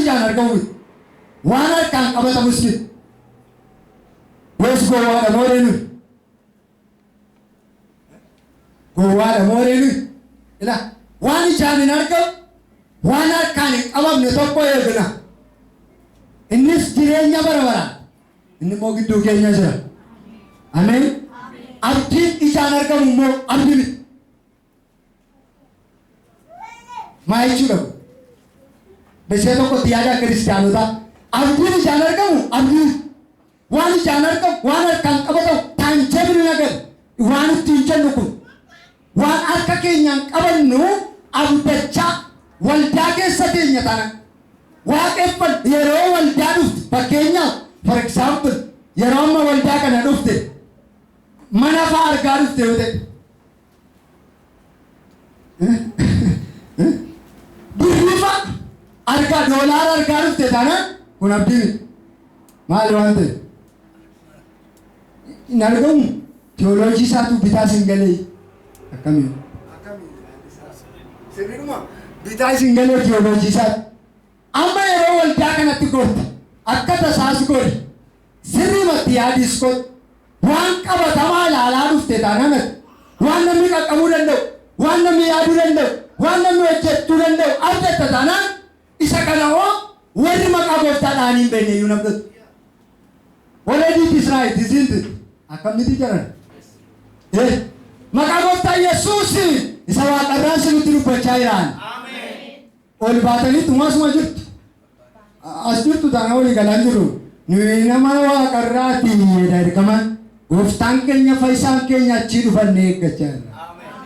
ijaan argamu waan harkaan qabatamus miti. Yoos gowwaadha mooree nuyi. Gowwaadha mooree nuyi. Ilaa waan ijaan hin argamu waan harkaan hin qabamne tokko eegna. Innis jireenya bara baraa. Inni immoo gidduu keenya jira. Ameen. Abdiin ijaan argamu immoo abdii miti. Maa jechuudha? Bishee tokkotti yaada kiristaanotaa abdiin ijaan argamu abdii waan ijaan argamu waan harkaan qabatamu taanjabni nagar waan ittiin jennu kun waan harka keenyaan qabannu abdachaa waldaa keessa teenya tana waaqeffan yeroo waldaa dhufte fakkeenyaaf for example yeroo amma waldaa kana dhufte mana fa'aa argaa dhufte yoo ta'e birrifa argaa doolaara argaa dhufte tana kun abdii maal waan ta'e hin argamu teoloojii isaatu bitaa isin galee akkamiin sirriidhuma bitaa isin galee teoloojii isaatu amma yeroo waldaa kanatti gorte akka tasaas gori sirrimatti yaadis godhe waan qabatamaa ilaalaa dhufte taanamatti waan namni qaqqabuu danda'u waan namni yaaduu danda'u waan namni hojjechuu danda'u argatta taanaan isa kana hoo warri maqaa gooftaadhaan hin beekne iyyuu namtatu. Walediit Israa'el isinti akkamitti jiran? Maqaa gooftaa Yesuus isa waaqarraa isinitti dubbachaa jiraan. Ol baatanii tumasuma jirtu. As jirtu taana walii galaan jiru. Nuyi nama waaqarraati ergaman gooftaan keenya fayyisaan keenya achii dhufannee eeggachaa jirra.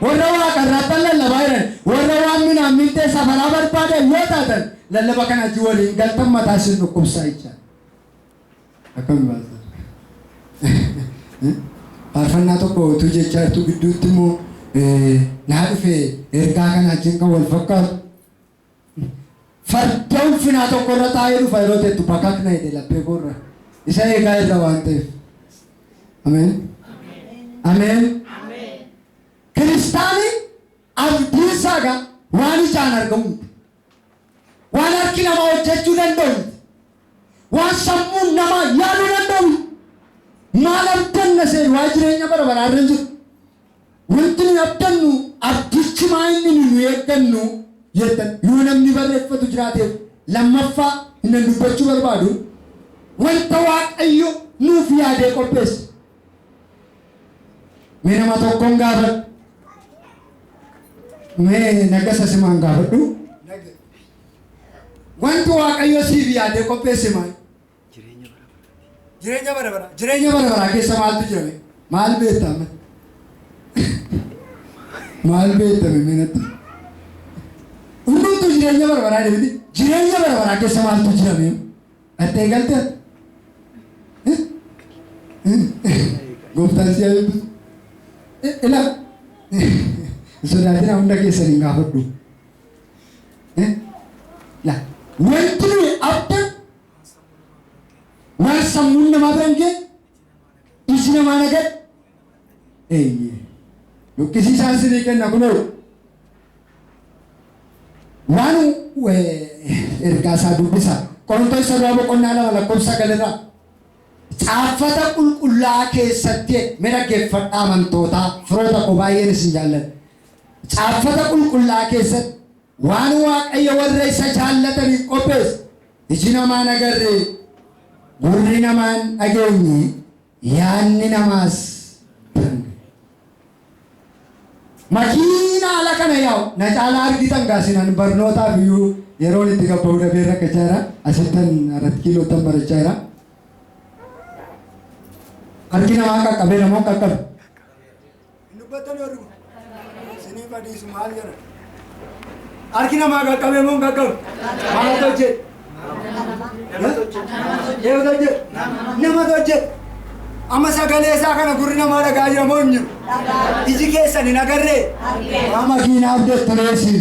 Warra waaqarraatti lallabaa jiran warra waan minaan miltee safaraa barbaadan yoo taatan lallaba kana achi waliin galtan mataa isin dhukkubsaa jecha. Akkami baata? Faarfannaa tokko utuu jechaa jirtu gidduutti immoo naa dhufe ergaa kana achiin kan wal fakkaatu. Farda ulfinaa tokko irra taa'ee dhufa yeroo jettu bakakna jedhe laphee koorra. Isa eegaa irra waan ta'eef. Ameen. Ameen. Kiristaanii abdiin isaa waan ijaan argamu waan harki namaa hojjechuu danda'u waan sammuun namaa yaaduu danda'u maal abdanna seen waa jireenya bara baraa irra jiru wanti nuyi abdannu abdichi maa inni nu eeggannu jettan yoo namni barreeffatu jiraateef lammaffaa inni dubbachuu barbaadu wanta waaqayyo nuuf yaadee qopheesse. Mee nama tokkoon gaafadhu. Mee nagasa simaan gaafadhu. Wanti waaqayyo siif yaadee qopheesse maal? Jireenya bara baraa. Jireenya bara baraa keessa maaltu jira? Maal beektame? Maal beektame meenatti? Hundumtuu jireenya bara baraa deemti. Jireenya bara baraa keessa maaltu jira mee? Attee galtee? Gooftaan si yaadatu. Ila sodaatina hunda keessan hin gaafadhu. Wanti nuyi abdan waan sammuun namaa biran gee iji namaa nagadhe lukkisiisaan sinii kenna kunoo waan ergaa isaa dubbisa Qorontos irraa boqonnaa 2:9 Caafata qulqullaa'aa keessatti dhaggeeffadhaa amantootaa firoota koo baay'een isin jaalladha. Caafata qulqullaa'aa keessatti waan waaqayyo warra isa jaallataniif qopheesse iji namaa nagarre gurri namaan dhageenye yaanni namaas makiina ala kana yaa'u na caalaa argitan gaasinan barnootaaf iyyuu yeroon itti gabba'uu dhabee rakkachaa jira. Asittan 4 kiilootan barachaa jira. Harki namaa qaqqabee namoo qaqqabe. Dubbatanii oduu sinii fadhiisu maal jedha? Harki namaa qaqqabee moo qaqqabe? Maal hojjete? Nama hojjete. Amma sagalee isaa kana gurri namaa dhagaa jira moo hin jiru? Iji keessan hin agarree? Makiinaaf dettoleessi.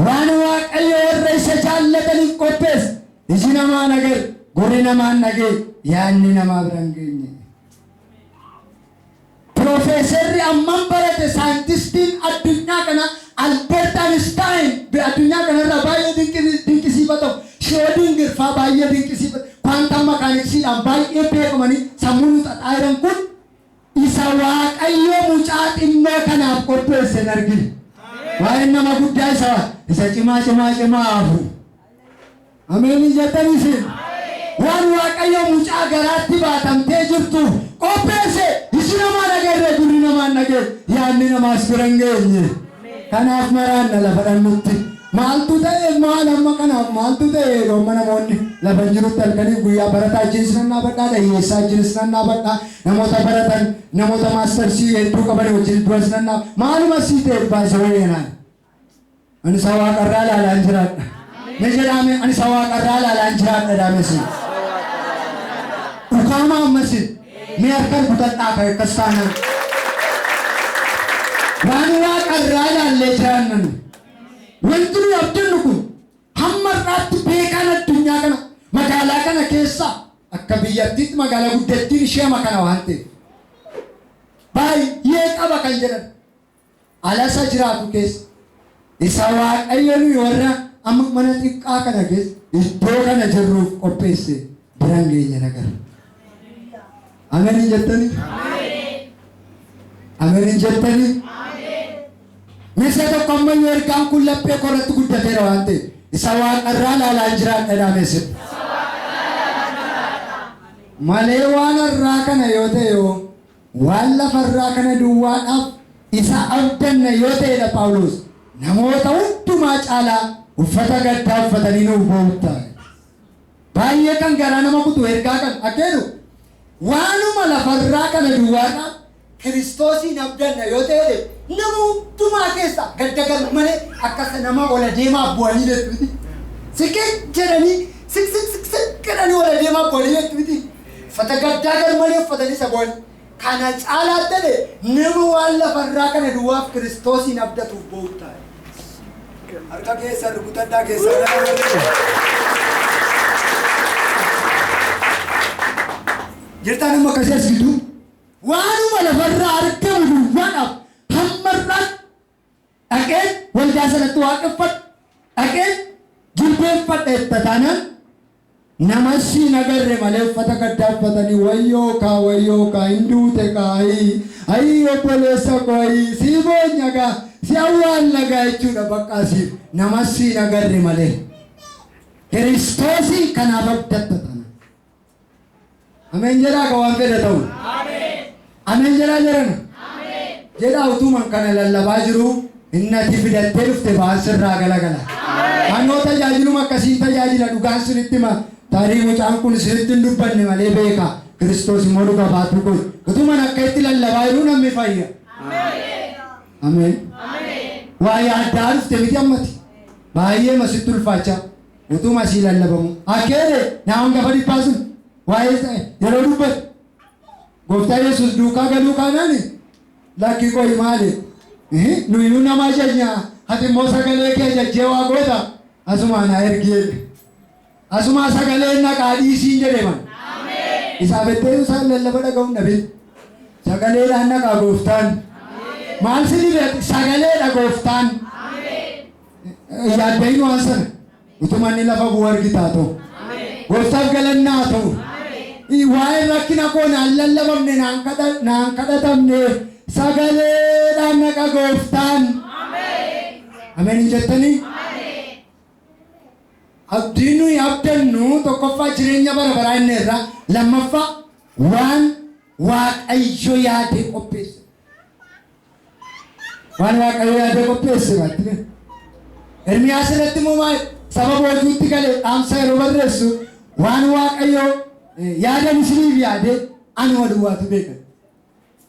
Waan waaqayyo warra isa jaallataniif qopheesse iji namaa nagarre gurri namaan dhagee yaanni namaa biran geenye. Profeesarri amman barate saayintistiin addunyaa kana Albert Einstein addunyaa kanarraa baay'ee dinqisiifatamu baay'ee dinqisiifatu quantum mechanics-dhaan baay'ee beekamanii sammuu nu xaxaayiran kun isa Waaqayyo mucaa xinnoo kanaaf qopheesse hin argine. Waa'een nama guddaa isa cimaa hafu. Ameen jettanii isin. Waan Waaqayyo mucaa garaatti baatamtee jirtu qopheesse isin namaa nageerree gurri namaan nagee yaadni namaas bira hin geenye. Kanaaf maraanna lafa dhannutti. Maaltu ta'e maal amma kanaaf maaltu ta'e rooma namoonni lafa jirutti halkanii guyyaa barataa jinis nan dhaabadhaa dhayyeessaa jinis nan dhaabadhaa namoota baratan namoota maastarsii hedduu qaban wajjin duras nan dhaabadhaa maaluma sii ta'e baay'isa wayyeenaan. Ani isa Waaqarraa ilaalaan jiraadha. Ne jedhame ani isa Waaqarraa ilaalaan jiraadha dhaamesi. Dhukaama ammasin mee harkaan kutadhaa ka'e akkas taanaan. Waan Waaqarraa ilaallee jiraannan. Wanti nuyi abdannu kun hamma irraatti beekaan addunyaa kana magaalaa kana keessa akka biyyattiitti magaalaa guddattiin ishee makana waan ta'eef baay'ee qaba kan jedhan alasa jiraatu keessa isa Waaqayyo nuyi warra amma mana xiqqaa kana keessa iddoo kana jirruuf qopheesse biraan geenya nagara. Ameen jettanii? Ameen jettanii? Meeshaa tokko ammayyu ergaan kun laphee korratti guddateera waan ta'eef isa Waaqarraa ilaalaan jiraadha dhaamesse. Malee waan irraa kana yoo ta'e waan lafarraa kana duwwaadhaaf isa abdanna yoo ta'edha Phaawulos namoota hundumaa caalaa uffata gaddaa uffatanii nuuf boo'uutta. Baay'ee kan garaa nama kutu ergaa kan akeenu waanuma lafarraa kana duwwaadhaaf Kiristoosiin abdanna yoo ta'e nama hundumaa keessa gaddagal malee akkasa nama ola deemaa bu'anii jettu siqee jedhanii siqanii ola deemaa bu'anii jettu uffata gaddaa gar malee uffatanii isa bu'an kana caalaa ta'e nama waan lafarraa kana duwwaaf Kiristoosiin abdatuuf boo'uutta. Harka keessa rukutadhaa keessa jirtaan amma akkasiis gidduu waanuma lafarraa argamu duwwaadhaaf hammarraa dhaqeen waldaa sanatti waaqeffadhu dhaqeen jilbeenfadha itti taanaan namas siin agarre malee uffata gaddaa uffatanii wayyoo kaa hin duute kaayii obboleessa kooyii sii boonya gaa si awwaalla gaa jechuudha baqqaasiif namas siin agarre malee Kiristoosii kanaaf abdatta tana. Ameen jedhaa ka waan fedhe ta'u. Ameen jedhaa jiran. Jedhaa utuman kana lallabaa jiru innati fidattee dhufte ba'aan sirraa galagala. Annoo tajaajiluma akkasii tajaajila dhugaan sinitti hima tarii mucaan kun sinitti hin dubbanne malee beeka Kiristoos immoo dhugaa baatu kun utuman akka itti lallabaa jiru namni fayya. Ameen. Waa'ee addaa dhufte miti ammati baay'ee masitti ulfaachaa utuma asii lallabamu akkeede naawwan gafa dhibbaa sun waa'ee yeroo dubbatu Gooftaa Yesuus duukaa galuu kaanaani lakki qoyi maali nuyi nama ajajna ati immoo sagalee kee ajajjee waa goota asumaa na ergee asumaa sagalee naqaa dhiisiin jedheman isaa bettee isaan lallaba dhaga'uun dhabin sagaleedhaan naqaa gooftaan maal sini beek sagaleedha gooftaan yaaddayin waan sana utumanni lafa bu'u argitaa ta'u gooftaaf galannaa ta'u waa'ee rakkina koo naan lallabamne naan kadhatamne sagaleedhaan naqa gooftaan. Ameen jettanii? Abdiin nuyi abdannu tokkoffaa jireenya bara baraa inni irraa lammaffaa waan Waaqayyo yaadee qopheesse. Waan Waaqayyo yaadee qopheesse baatti. Ermiyaas irratti immoo maal sababa hojiitti galee dhaamsa yeroo barreessu waan Waaqayyo yaada isiniif yaade ani waduwaatu beekan.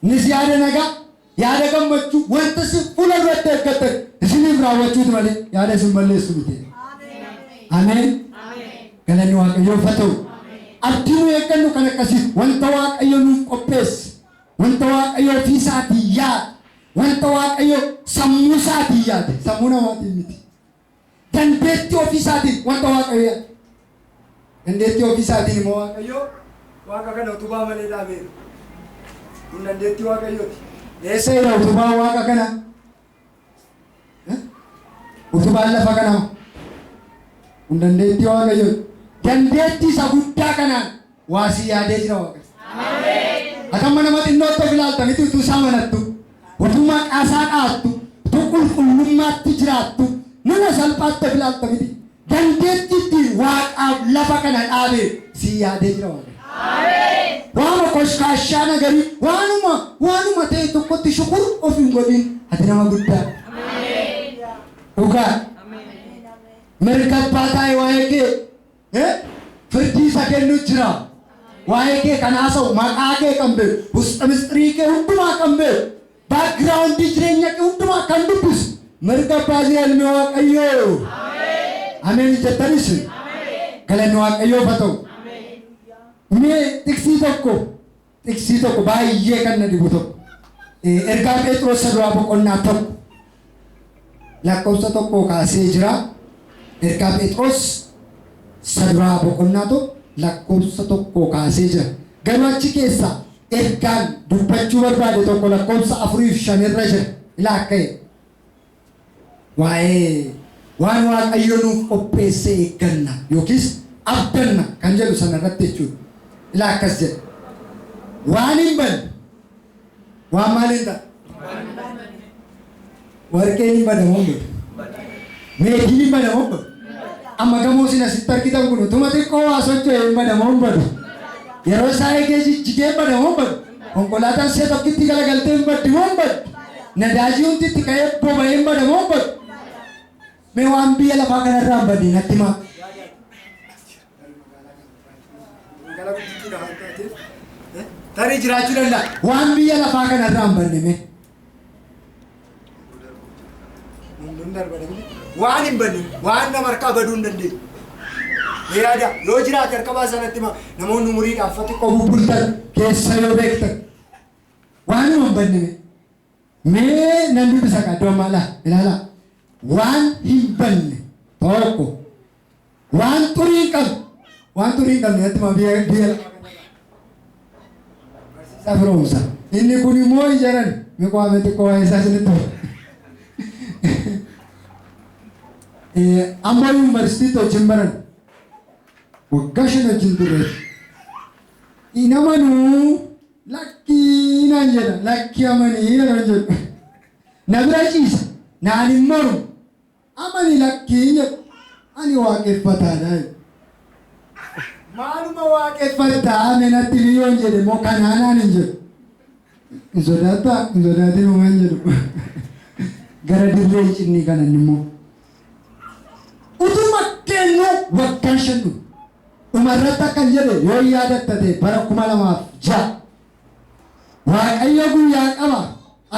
Nis yaada nagaa yaada gammachuu wanta si fuula duratti eeggatan isiniif raawwachuutu malee yaada isin balleessu miti. Ameen. Galanni Waaqayyoof haa ta'u. Abdii nu eeggannu kan akkasii wanta Waaqayyo nuuf qopheesse wanta Waaqayyo ofii isaatii yaade wanta Waaqayyo sammuu isaatii yaade sammuu namaatiin miti. Dandeettii ofii isaatiin wanta Waaqayyo yaade. Dandeettii ofii isaatiin immoo Waaqayyo Waaqa kana utubaa malee dhaabeera. Kun dandeettii Waaqayyooti. Eessa jira utubaan Waaqa kana? Utubaan lafa kana kun dandeettii Waaqayyooti. dandeettii isa guddaa kanaan waa si yaadee jira Waaqayyo. Atamma nama xinnootti of ilaaltanitti utuu isaa amanattu, utuu maqaa isaa dhaattu, utuu qulqullummaatti jiraattu, nama salphaatti of ilaaltanitti dandeettiitti Waaqaaf lafa kana dhaabee si yaadee jira Waaqayyo. Waanuma koshkaashaa nagarii waanuma ta'e tokkotti shukur of hin godhin ati nama guddaa. Dhugaa mirga abbaa taa'e waa'ee kee firdii isa kennu jira. Waa'ee kee kan haasa'u maqaa kee kan beeku, busta mistirii kee hundumaa kan beeku, baakgiraawundii jireenya kee hundumaa kan dubbisu mirga abbaa jira ilmi Waaqayyoo. Ameen jettanis galanni Waaqayyoof haa ta'u. Mee tiksii tokko baay'ee kan na dhibu tokko ergaa Phexros duraa boqonnaa tokko lakkoofsa tokko kaasee jira. Ergaa Phexros duraa boqonnaa tokko lakkoofsa tokko kaasee jira. Garuu achi keessaa ergaan dubbachuu barbaade tokko lakkoofsa 4 fi 5 irra jira. Ilaa akka'e waa'ee waan Waaqayyo nuuf qopheesse eegganna yookiis abdanna kan jedhu sana irratti jechuudha. Ilaa akkas jedha. Waan hin banne waan maaliin ta'a? Warqeen hin badamu hin badu. Meetiin hin badamu hin badu. Amma gamoo isin asitti argitan kun utuma xiqqoo waa socho'e hin badamu hin badu. Yeroo isaa eegee jijjigee hin badamu hin badu. Konkolaataan see tokkitti galagaltee hin baddu hin badu. Nadaajii hundi itti ka'ee boba'ee hin badamu hin badu. Mee waan biyya lafaa kanarraa hin badne natti himaa. Tarii jiraachuu danda'a. Waan biyya lafaa kanarraa hin badne mee. Waan hin badne waan nama harkaa baduu hin dandeenye. Yaada yoo jiraate harka sanatti namoonni umuriidhaaf xiqqoo bubbultan keessa yoo beektan waan hin badne mee nan dubbisa qaddoo maalaa ilaalaa. Waan hin banne tokko waan xurii hin qabne natti ma biyya safroomsa inni kun immoo ijaran miqwaame xiqqoo waa isaa sinitti amma yuunivarsiitii wajjin baran waggaa 5 wajjin turre inamanuu lakkii naan jedha lakkii amanii yeroo jedhu na bira ciisa naan hin maru amani lakkii jedhu ani waaqeffataadha. Maaluma waaqeffataa menatti biyyoon jedhe moo kanaanaan hin jedhu. Hin sodaatin uumaan jedhu. Gara dirree hin cinnii kanan immoo. Utuma kennu waggaa 5 dhumarratti akkan jedhe yoo yaadattate bara 2006 Waaqayyo guyyaa qaba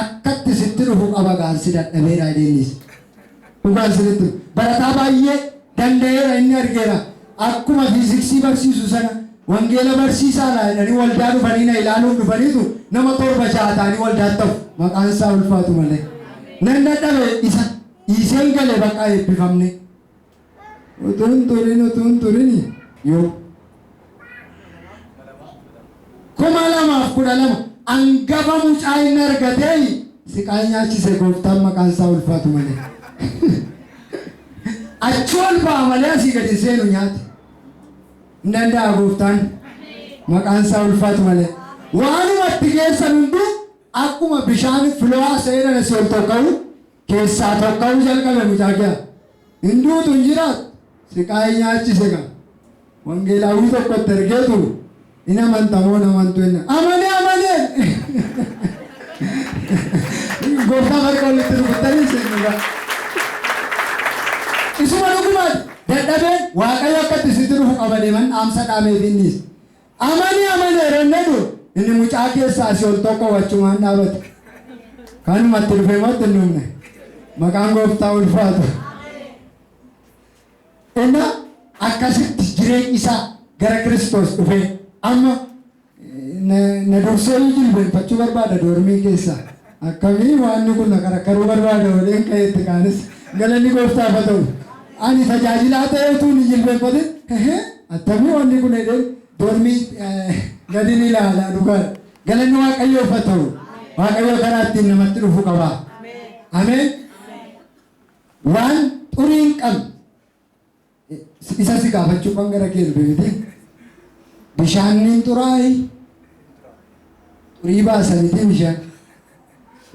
akkatti sitti dhufu qaba gaansi dadhabeera adeemis. Dhugaan sirriitti barataa baay'ee danda'eera inni argeera. Akkuma fiiziksii barsiisu sana wangeela barsiisaa jedhanii waldaa dhufanii na ilaaluun dhufaniitu nama 7-6 ta'anii waldaa ta'u maqaan isaa ulfaatu malee. Nan dadhabe isa iseen galee bakka eebbifamne. Utuun turin yoo 2012 hangafa mucaa inni argatee siqaa nyaachise gooftaan maqaan isaa ulfaatu malee. Achi ol ba'a malee asii gadi seenu nyaate. Hin danda'a gooftaan maqaan isaa ulfaatu malee. Waanuma itti keessan hunduu akkuma bishaan filoo seenan asii ol tokka'u keessaa tokka'u jalqabe mucaa kee. Hinduutu hin jiraatu siqaa nyaachise qaba. Wangeelaawwi tokko itti ergeetu hin amantamoo namantu hin amanee. Gooftaa harka walitti rukuttanii seenuudha. Isuma dhugumaan dadhabeen Waaqayyo akkatti sitti dhufu qabadeeman dhaamsa dhaameef innis amanee rannadu inni mucaa keessaa asii ol tokko wachumaan dhaabate kanumatti dhufee mootti hin dhumne maqaan gooftaa ulfaatu. Inna akkasitti jireenyi isaa gara Kiristoos dhufee amma na dursee jilbeenfachuu barbaada doormii keessaa akkamii waan kun na karakkaruu barbaada waliin ka'eetti kaanis galanni gooftaaf haa ta'u. Ani tajaajilaa ta'ee utuu hin jilbeenfatin attamii wanni kun edeen doormii gadi ni ilaala dhugaadha. Galanni Waaqayyoof haa ta'u. Waaqayyo karaa ittiin namatti dhufu qaba. Ameen. Waan xurii hin qabne Isa si gaafachuu kan gara kee dhufe miti. Bishaanni xuraa'ii xurii baasa miti bishaan.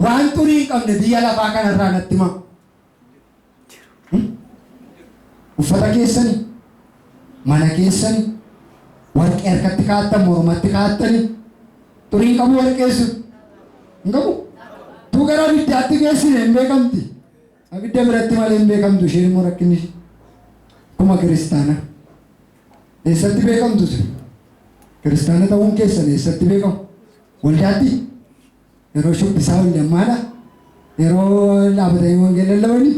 Waan xurii hin qabne biyya lafaa kanarraa natti himaa. Uffata keessanii, mana keessanii, warqee harkatti kaa'attan, mormatti kaa'attanii xurii hin qabu warqeessu. Hin qabu. Tu gara abiddaatti geessine hin beekamti. Abidda biratti malee hin beekamtu isheen immoo rakkinni ishee. Kuma kiristaana. Eessatti beekamtu sun? Kiristaana ta'uun keessan eessatti beekamu? Waldaatti? Yeroo shubbisaa waldammaadha? Yeroo dhaabatanii wangeela lallabanii?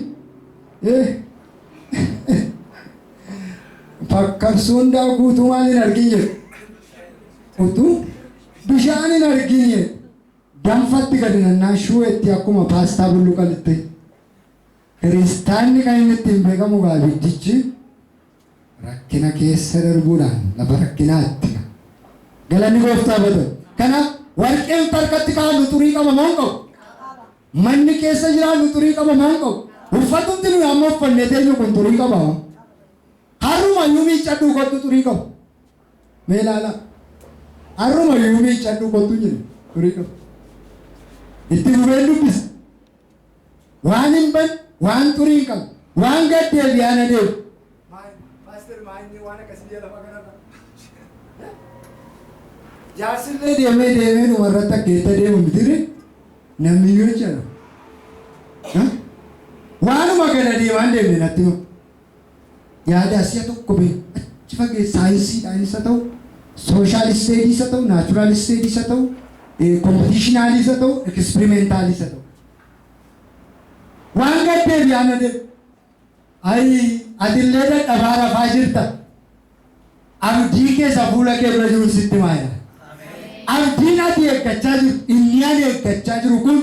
Fakkabsuun guutuu maal hin argin jedhu? Utuu bishaan hin argin jedhu. Danfatti gadi nannaa shuu'etti akkuma paastaa bulluqalitti. Kiristaanni kan inni ittiin beekamu abiddichi rakkina keessa darbuudhaan lafa rakkinaatti. Galanni gooftaa bada. Kanaaf warqeen harkatti kaa'annu xurii qaba moo hin qabu? Manni keessa jiraannu xurii qaba moo hin qabu? Uffatumti nuyi amma uffannee teenyu kun xurii qaba moo? Harrumayyuu miiccadhuu kottu xurii qabu. Mee ilaala. Harrumayyuu miiccadhuu kottu jedhu xurii qabu. Itti gubeen dubbisa. Waan hin ban, waan xurii hin qabu, waan gaddee biyaan adeemu. Paaster maayinni waan akkasii lafa kanarra. Jaarsillee deemee dhumarratti akkeetta deemu mitire namni yoo jedhu. Waanuma gada deemaan deemne natti himu. Yaada asii tokko beeku achi fagee saayinsiidhaanis haa ta'u, sooshaalisteedis haa ta'u, naachuraalisteedis haa ta'u, kompitiishinaalis haa ta'u, eksperimentaalis haa ta'u. Waan gaddee biyaan adeemu. Atillee dadhabaa rafaa jirta. Abdii keessa fuula kee bira jiru sitti maayila. Abdiin ati eeggachaa jiru, inni ani eeggachaa jiru kun